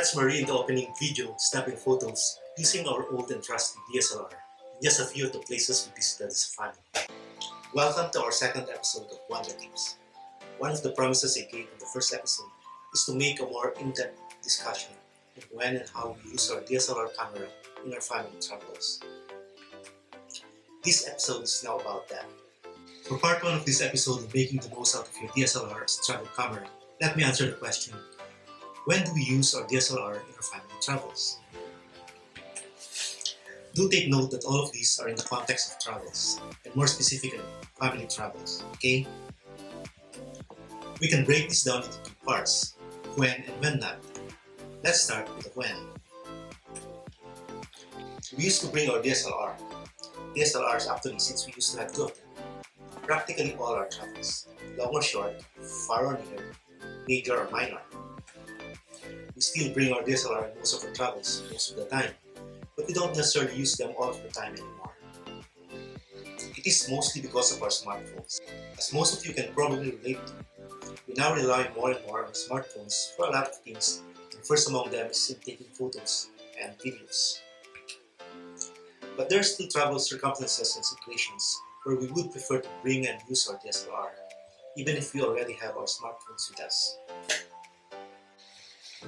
That's Marie in the opening video snapping photos using our old and trusty DSLR in just a few of the places we visited as a family. Welcome to our second episode of Wander Tips. One of the promises I gave in the first episode is to make a more in-depth discussion of when and how we use our DSLR camera in our family travels. This episode is now about that. For part 1 of this episode of making the most out of your DSLR as a travel camera, let me answer the question, when do we use our DSLR in our family travels? Do take note that all of these are in the context of travels, and more specifically, family travels, okay? We can break this down into two parts, when and when not. Let's start with the when. We used to bring our DSLR. DSLRs actually, since we used to have two of them. Practically all our travels, long or short, far or near, major or minor. We still bring our DSLR in most of our travels, most of the time, but we don't necessarily use them all of the time anymore. It is mostly because of our smartphones. As most of you can probably relate to, we now rely more and more on smartphones for a lot of things, and first among them is in taking photos and videos. But there are still travel circumstances and situations where we would prefer to bring and use our DSLR, even if we already have our smartphones with us.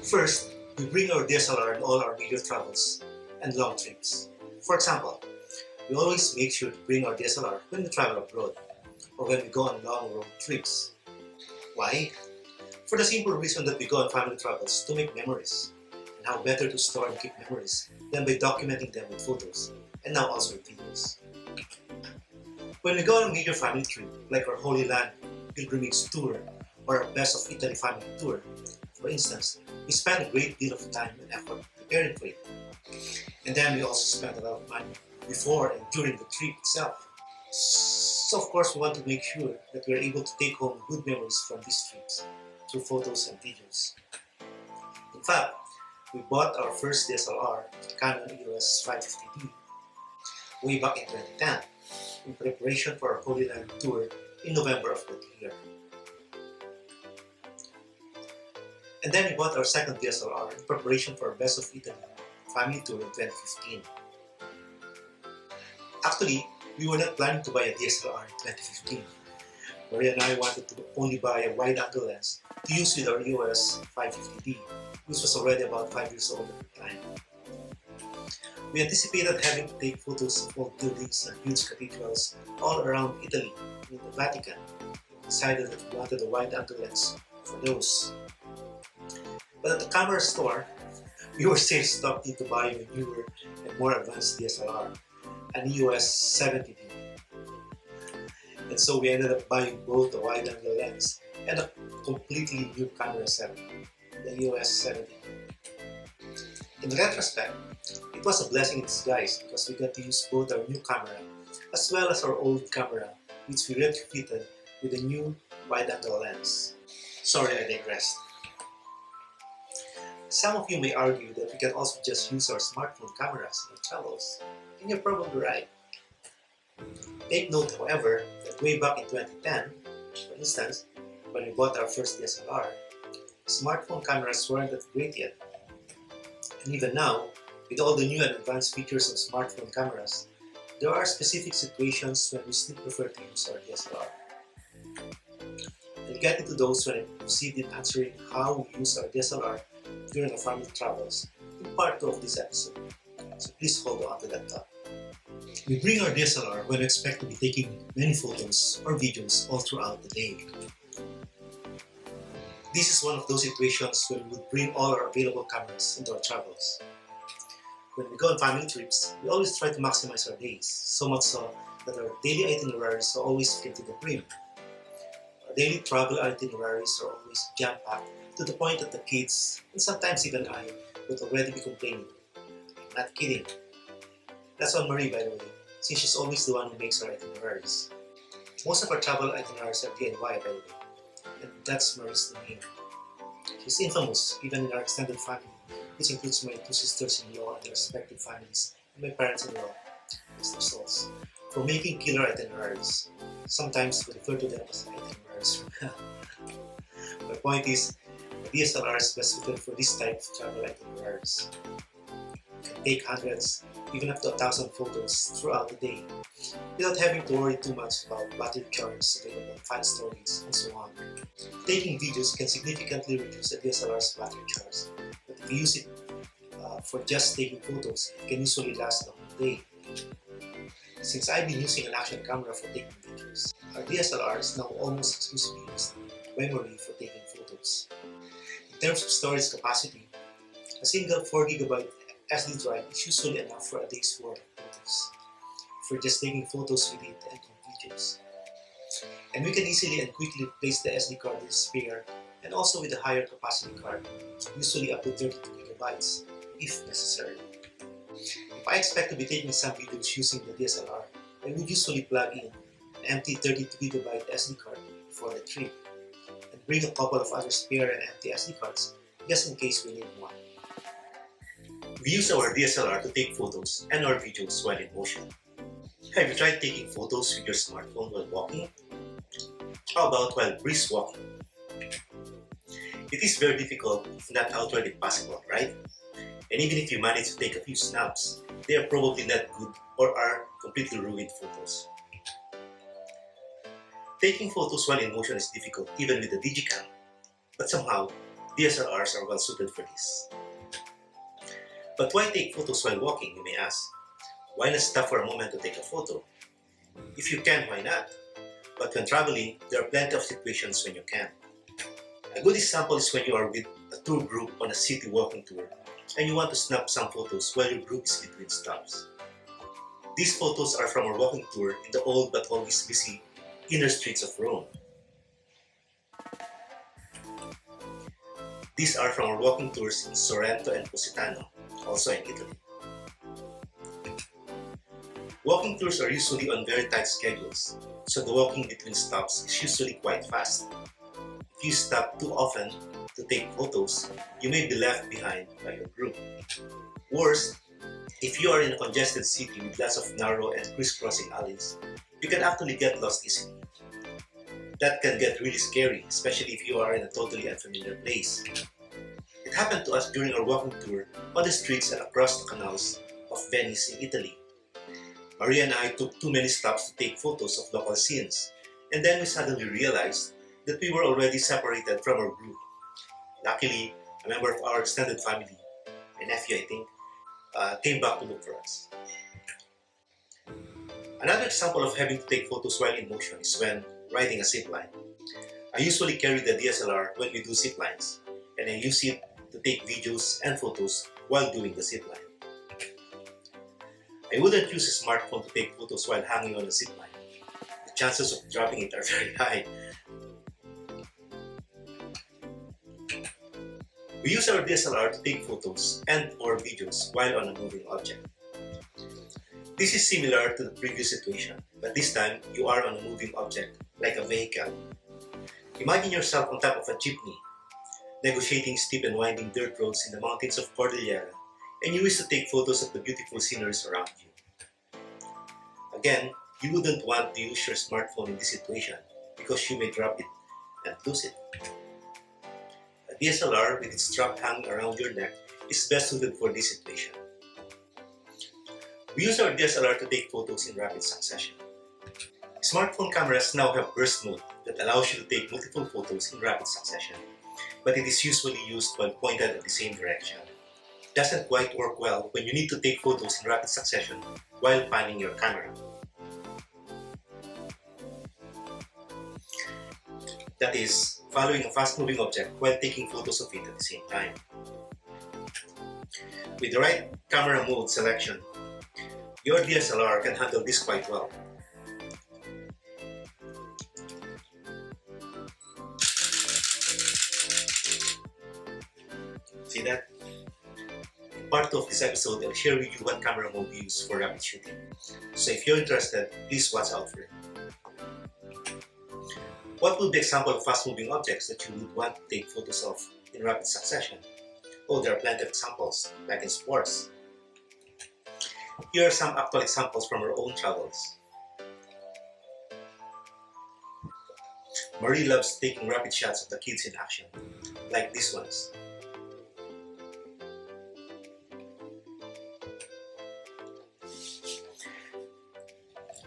First, we bring our DSLR in all our major travels and long trips. For example, we always make sure to bring our DSLR when we travel abroad or when we go on long road trips. Why? For the simple reason that we go on family travels to make memories. And how better to store and keep memories than by documenting them with photos, and now also with videos. When we go on a major family trip, like our Holy Land pilgrimage tour or our Best of Italy family tour, for instance, we spend a great deal of time and effort preparing for it. And then we also spend a lot of money before and during the trip itself. So of course we want to make sure that we are able to take home good memories from these trips through photos and videos. In fact, we bought our first DSLR, Canon EOS 550D, way back in 2010 in preparation for our Holy Land tour in November of that year. And then we bought our second DSLR in preparation for our Best of Italy family tour in 2015. Actually, we were not planning to buy a DSLR in 2015. Maria and I wanted to only buy a wide-angle lens to use with our EOS 550D, which was already about 5 years old at the time. We anticipated having to take photos of old buildings and huge cathedrals all around Italy and the Vatican. We decided that we wanted a wide-angle lens for those. But at the camera store, we were still stuck into buying a newer and more advanced DSLR, an EOS 70D. And so we ended up buying both a wide-angle lens and a completely new camera set, the EOS 70. In retrospect, it was a blessing in disguise because we got to use both our new camera as well as our old camera, which we retrofitted with a new wide-angle lens. Sorry, I digressed. Some of you may argue that we can also just use our smartphone cameras in our travels, and you're probably right. Take note, however, that way back in 2010, for instance, when we bought our first DSLR, smartphone cameras weren't that great yet. And even now, with all the new and advanced features of smartphone cameras, there are specific situations when we still prefer to use our DSLR. I'll get into those when I proceed in answering how we use our DSLR during our family travels in part 2 of this episode, so please hold on to that thought. We bring our DSLR when we expect to be taking many photos or videos all throughout the day. This is one of those situations when we would bring all our available cameras into our travels. When we go on family trips, we always try to maximize our days, so much so that our daily itineraries are always filled to the brim. Our daily travel itineraries are always jam-packed to the point that the kids, and sometimes even I, would already be complaining. I'm not kidding. That's on Marie, by the way, since she's always the one who makes our itineraries. Most of our travel itineraries are DIY, by the way, and that's Marie's domain. She's infamous, even in our extended family, which includes my 2 sisters-in-law and their respective families, and my parents-in-law, Mr. Souls, for making killer itineraries. Sometimes we refer to them as itineraries from hell. My point is, DSLR is best suited for this type of travel itineraries. You can take hundreds, even up to 1,000 photos throughout the day without having to worry too much about battery charge, available file storage, and so on. Taking videos can significantly reduce the DSLR's battery charge, but if you use it for just taking photos, it can usually last the whole day. Since I've been using an action camera for taking videos, our DSLR is now almost exclusively used primarily for taking photos. In terms of storage capacity, a single 4GB SD drive is usually enough for a day's worth of photos, if we're just taking photos with it and no videos. And we can easily and quickly replace the SD card with a spare and also with a higher capacity card, usually up to 32GB, if necessary. If I expect to be taking some videos using the DSLR, I would usually plug in an empty 32GB SD card before the trip, and bring a couple of other spare and empty SD cards just in case we need one. We use our DSLR to take photos and our videos while in motion. Have you tried taking photos with your smartphone while walking? How about while brisk walking? It is very difficult, if not outright impossible, right? And even if you manage to take a few snaps, they are probably not good or are completely ruined photos. Taking photos while in motion is difficult even with a digicam, but somehow DSLRs are well suited for this. But why take photos while walking, you may ask? Why not stop for a moment to take a photo? If you can, why not? But when traveling, there are plenty of situations when you can. A good example is when you are with a tour group on a city walking tour and you want to snap some photos while your group is between stops. These photos are from our walking tour in the old but always busy inner streets of Rome. These are from our walking tours in Sorrento and Positano, also in Italy. Walking tours are usually on very tight schedules, so the walking between stops is usually quite fast. If you stop too often to take photos, you may be left behind by your group. Worse, if you are in a congested city with lots of narrow and crisscrossing alleys, you can actually get lost easily. That can get really scary, especially if you are in a totally unfamiliar place. It happened to us during our walking tour on the streets and across the canals of Venice in Italy. Maria and I took too many stops to take photos of local scenes, and then we suddenly realized that we were already separated from our group. Luckily, a member of our extended family, my nephew I think, came back to look for us. Another example of having to take photos while in motion is when riding a zipline. I usually carry the DSLR when we do ziplines, and I use it to take videos and photos while doing the zipline. I wouldn't use a smartphone to take photos while hanging on a zipline. The chances of dropping it are very high. We use our DSLR to take photos and or videos while on a moving object. This is similar to the previous situation, but this time you are on a moving object like a vehicle. Imagine yourself on top of a jeepney, negotiating steep and winding dirt roads in the mountains of Cordillera, and you wish to take photos of the beautiful sceneries around you. Again, you wouldn't want to use your smartphone in this situation because you may drop it and lose it. A DSLR with its strap hanging around your neck is best suited for this situation. We use our DSLR to take photos in rapid succession. Smartphone cameras now have burst mode that allows you to take multiple photos in rapid succession, but it is usually used while pointed at the same direction. It doesn't quite work well when you need to take photos in rapid succession while panning your camera. That is, following a fast-moving object while taking photos of it at the same time. With the right camera mode selection, your DSLR can handle this quite well. See that? In part 2 of this episode, I'll share with you what camera mode we use for rapid shooting. So if you're interested, please watch out for it. What would be example of fast-moving objects that you would want to take photos of in rapid succession? Oh, there are plenty of examples, like in sports. Here are some actual examples from our own travels. Marie loves taking rapid shots of the kids in action. like these ones.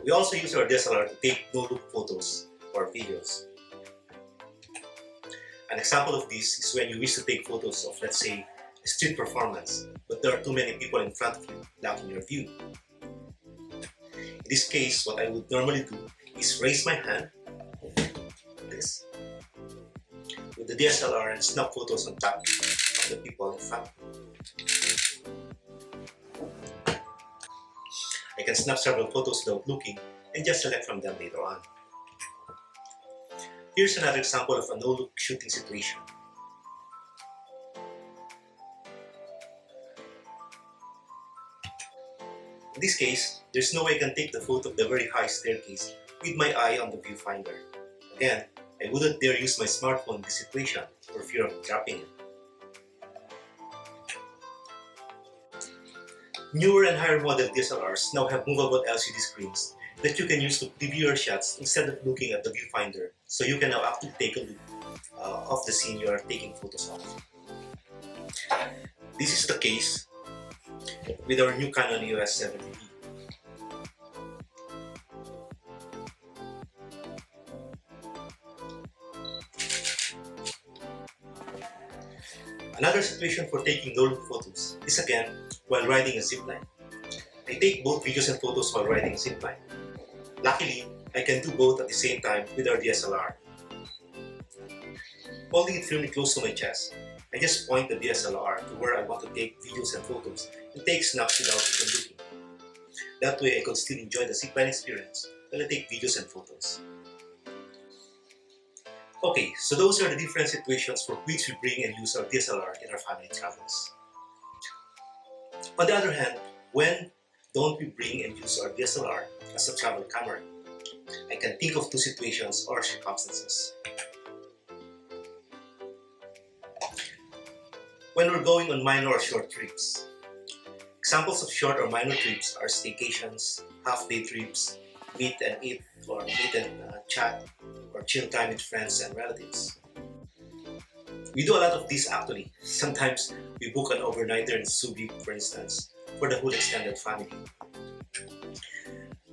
We also use our DSLR to take no-look photos or videos. An example of this is when you wish to take photos of, let's say, a street performance, but there are too many people in front of you, blocking your view. In this case, what I would normally do is raise my hand, like this, with the DSLR and snap photos on top of the people in front. I can snap several photos without looking and just select from them later on. Here's another example of a no-look shooting situation. In this case, there's no way I can take the photo of the very high staircase with my eye on the viewfinder. Again, I wouldn't dare use my smartphone in this situation for fear of dropping it. Newer and higher model DSLRs now have movable LCD screens that you can use to preview your shots instead of looking at the viewfinder, so you can now actually take a look of the scene you are taking photos of. This is the case with our new Canon EOS 70D. Another situation for taking no-look photos is again while riding a zipline. I take both videos and photos while riding a zipline. Luckily, I can do both at the same time with our DSLR. Holding it firmly close to my chest, I just point the DSLR to where I want to take videos and photos and take snaps without even looking. That way I could still enjoy the zipline experience while I take videos and photos. Okay, so those are the different situations for which we bring and use our DSLR in our family travels. On the other hand, when don't we bring and use our DSLR as a travel camera? I can think of two situations or circumstances. When we're going on minor or short trips. Examples of short or minor trips are staycations, half-day trips, meet and eat or meet and chat, or chill time with friends and relatives. We do a lot of these actually. Sometimes we book an overnighter in Subic, for instance, for the whole extended family.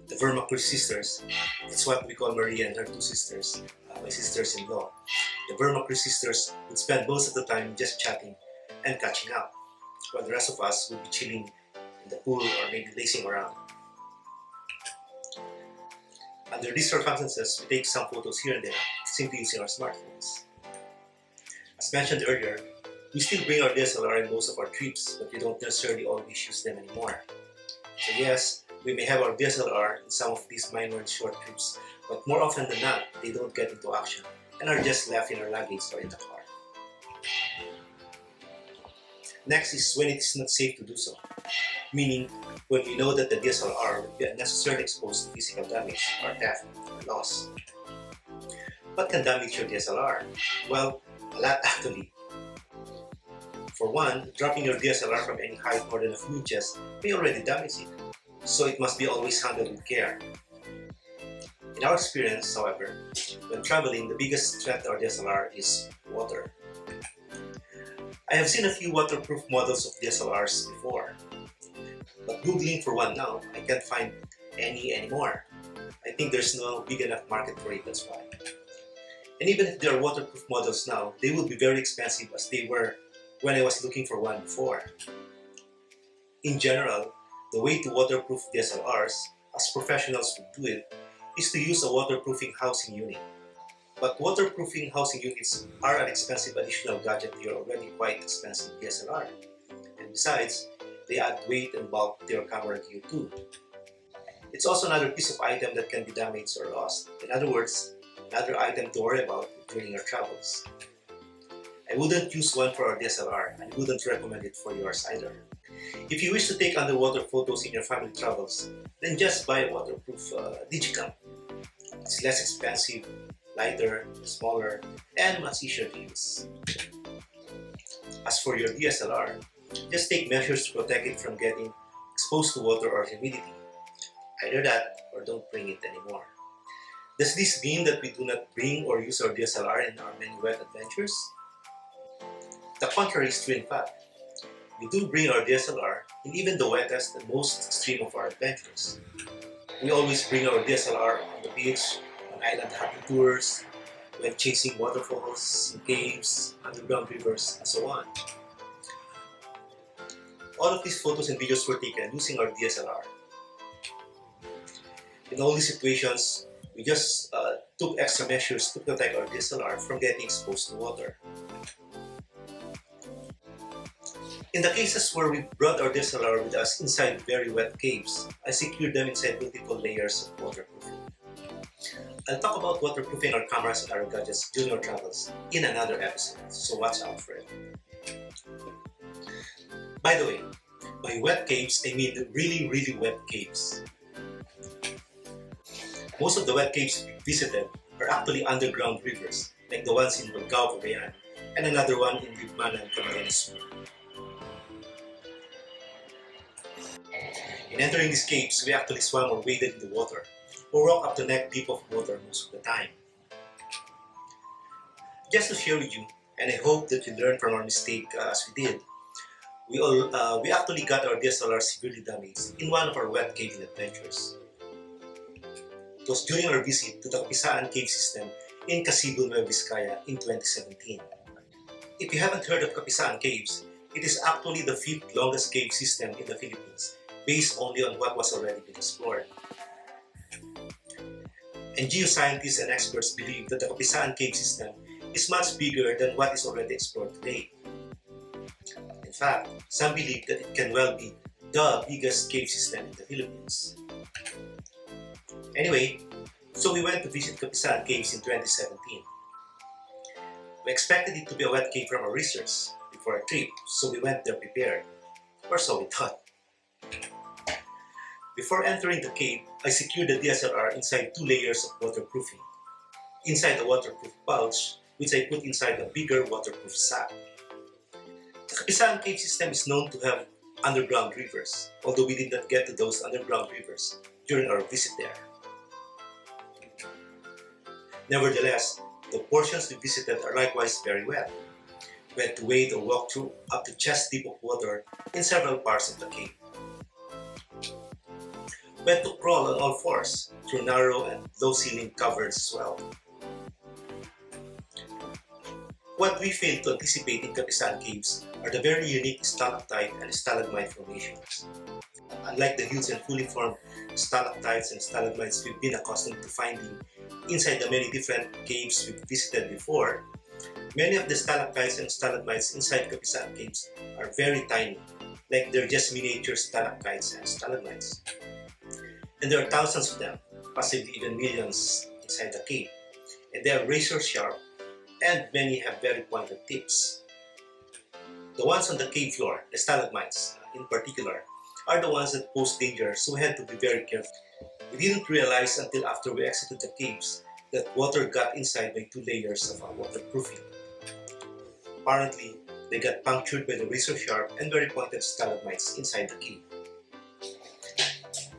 The Vermacruz sisters, that's what we call Maria and her two sisters, my sisters-in-law. The Vermacruz sisters would spend most of the time just chatting and catching up, while the rest of us would be chilling in the pool or maybe lazing around. Under these circumstances, we take some photos here and there, simply using our smartphones. As mentioned earlier, we still bring our DSLR in most of our trips, but we don't necessarily always use them anymore. So yes, we may have our DSLR in some of these minor and short trips, but more often than not, they don't get into action and are just left in our luggage or in the car. Next is when it is not safe to do so, meaning when we know that the DSLR will be unnecessarily exposed to physical damage or theft or loss. What can damage your DSLR? Well, a lot actually. For one, dropping your DSLR from any height more than a few inches may already damage it, so it must be always handled with care. In our experience, however, when traveling, the biggest threat to our DSLR is water. I have seen a few waterproof models of DSLRs before, but googling for one now, I can't find any anymore. I think there's no big enough market for it, that's why. And even if there are waterproof models now, they will be very expensive as they were when I was looking for one before. In general, the way to waterproof DSLRs, as professionals would do it, is to use a waterproofing housing unit. But waterproofing housing units are an expensive additional gadget to your already quite expensive DSLR. And besides, they add weight and bulk to your camera gear too. It's also another piece of item that can be damaged or lost. In other words, another item to worry about during your travels. I wouldn't use one for our DSLR and wouldn't recommend it for yours either. If you wish to take underwater photos in your family travels, then just buy a waterproof digital. It's less expensive, lighter, smaller, and much easier to use. As for your DSLR, just take measures to protect it from getting exposed to water or humidity. Either that or don't bring it anymore. Does this mean that we do not bring or use our DSLR in our many wet adventures? The contrary is true in fact. We do bring our DSLR in even the wettest and most extreme of our adventures. We always bring our DSLR on the beach, on island hopping tours, when chasing waterfalls, in caves, underground rivers, and so on. All of these photos and videos were taken using our DSLR. In all these situations, we just took extra measures to protect our DSLR from getting exposed to water. In the cases where we brought our DSLR with us inside very wet caves, I secured them inside multiple layers of waterproofing. I'll talk about waterproofing our cameras and our gadgets during our travels in another episode, so watch out for it. By the way, by wet caves, I mean really wet caves. Most of the wet caves we visited are actually underground rivers, like the ones in Vizcaya and another one in Nueva and Capisaan. In entering these caves, we actually swam or waded in the water, or walked up to neck deep of water most of the time. Just to share with you, and I hope that you learn from our mistake as we did, we actually got our DSLR severely damaged in one of our wet caving adventures. It was during our visit to the Capisaan cave system in Kasibu, Nueva, Vizcaya in 2017. If you haven't heard of Capisaan caves, it is actually the 5th longest cave system in the Philippines, based only on what was already been explored. And geoscientists and experts believe that the Capisaan cave system is much bigger than what is already explored today. In fact, some believe that it can well be the biggest cave system in the Philippines. Anyway, so we went to visit Capisaan caves in 2017. We expected it to be a wet cave from our research before our trip, so we went there prepared, or so we thought. Before entering the cave, I secured the DSLR inside 2 layers of waterproofing. Inside the waterproof pouch, which I put inside a bigger waterproof sack. The Capisaan cave system is known to have underground rivers, although we did not get to those underground rivers during our visit there. Nevertheless, the portions we visited are likewise very wet. We had to wade or walk through up to chest deep of water in several parts of the cave. We had to crawl on all fours through narrow and low-ceiling caverns as well. What we failed to anticipate in Capisaan caves are the very unique stalactite and stalagmite formations. Unlike the huge and fully formed stalactites and stalagmites we've been accustomed to finding inside the many different caves we've visited before, many of the stalactites and stalagmites inside Capisaan caves are very tiny, like they're just miniature stalactites and stalagmites. And there are thousands of them, possibly even millions inside the cave, and they are razor sharp, and many have very pointed tips. The ones on the cave floor, the stalagmites in particular, are the ones that pose danger, so we had to be very careful. We didn't realize until after we exited the caves that water got inside by 2 layers of waterproofing. Apparently, they got punctured by the razor-sharp and very pointed stalagmites inside the cave.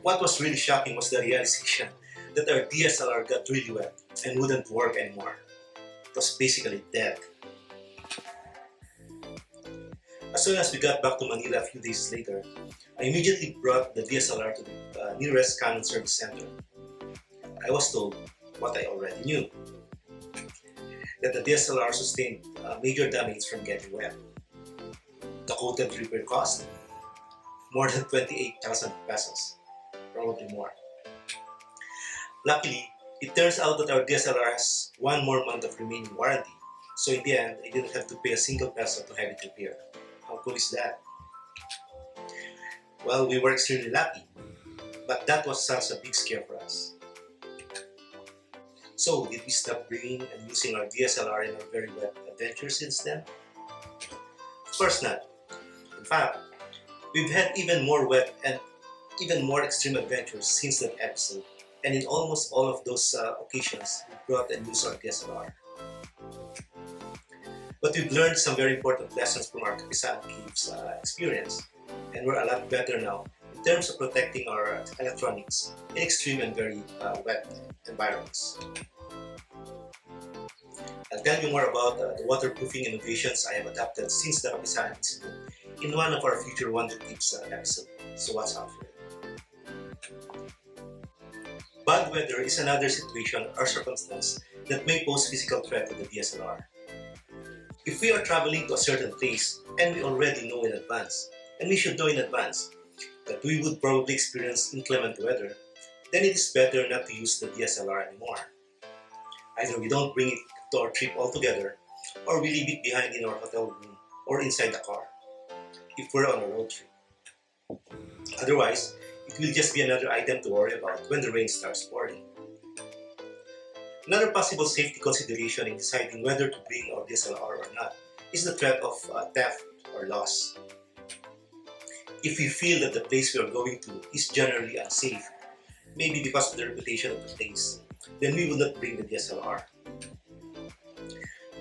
What was really shocking was the realization that our DSLR got really wet and wouldn't work anymore. It was basically dead. As soon as we got back to Manila a few days later, I immediately brought the DSLR to the nearest Canon service center. I was told what I already knew, that the DSLR sustained major damage from getting wet. The coated repair cost more than 28,000 pesos, probably more. Luckily, it turns out that our DSLR has 1 more month of remaining warranty, so in the end, I didn't have to pay a single peso to have it repaired. How cool is that? Well, we were extremely lucky, but that was such a big scare for us. So, did we stop bringing and using our DSLR in our very wet adventures since then? Of course not. In fact, we've had even more wet and even more extreme adventures since that episode, and in almost all of those occasions, we brought and used our DSLR. But we've learned some very important lessons from our Capisaan caves experience, and we're a lot better now in terms of protecting our electronics in extreme and very wet environments. I'll tell you more about the waterproofing innovations I have adopted since the Capisaan incident in one of our future Wonder Tips episode. So watch out for it. Bad weather is another situation or circumstance that may pose physical threat to the DSLR. If we are traveling to a certain place and we already know in advance, and we should know in advance, that we would probably experience inclement weather, then it is better not to use the DSLR anymore. Either we don't bring it to our trip altogether, or we leave it behind in our hotel room or inside the car, if we're on a road trip. Otherwise, it will just be another item to worry about when the rain starts pouring. Another possible safety consideration in deciding whether to bring our DSLR or not is the threat of theft or loss. If we feel that the place we are going to is generally unsafe, maybe because of the reputation of the place, then we will not bring the DSLR.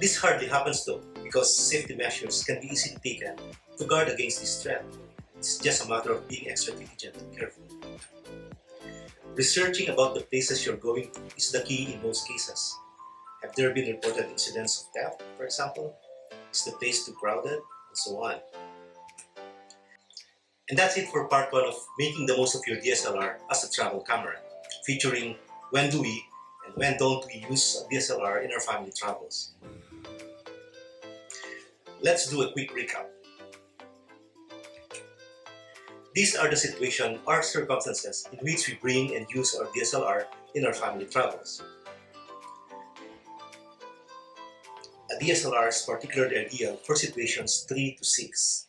This hardly happens though, because safety measures can be easily taken to guard against this threat. It's just a matter of being extra diligent and careful. Researching about the places you're going to is the key in most cases. Have there been reported incidents of theft, for example? Is the place too crowded? And so on. And that's it for part 1 of making the most of your DSLR as a travel camera, featuring when do we and when don't we use a DSLR in our family travels. Let's do a quick recap. These are the situations or circumstances in which we bring and use our DSLR in our family travels. A DSLR is particularly ideal for situations 3 to 6.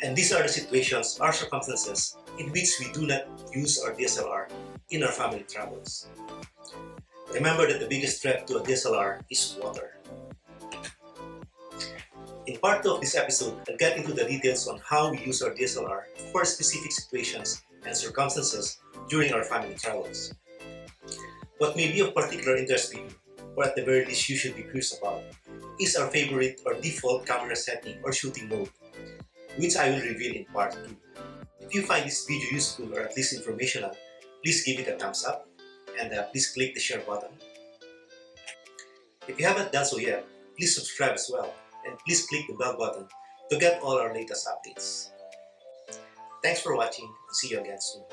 And these are the situations or circumstances in which we do not use our DSLR in our family travels. Remember that the biggest threat to a DSLR is water. In part 2 of this episode, I'll get into the details on how we use our DSLR for specific situations and circumstances during our family travels. What may be of particular interest to you, or at the very least you should be curious about, is our favorite or default camera setting or shooting mode, which I will reveal in part 2. If you find this video useful or at least informational, please give it a thumbs up and please click the share button. If you haven't done so yet, please subscribe as well and please click the bell button to get all our latest updates. Thanks for watching and see you again soon.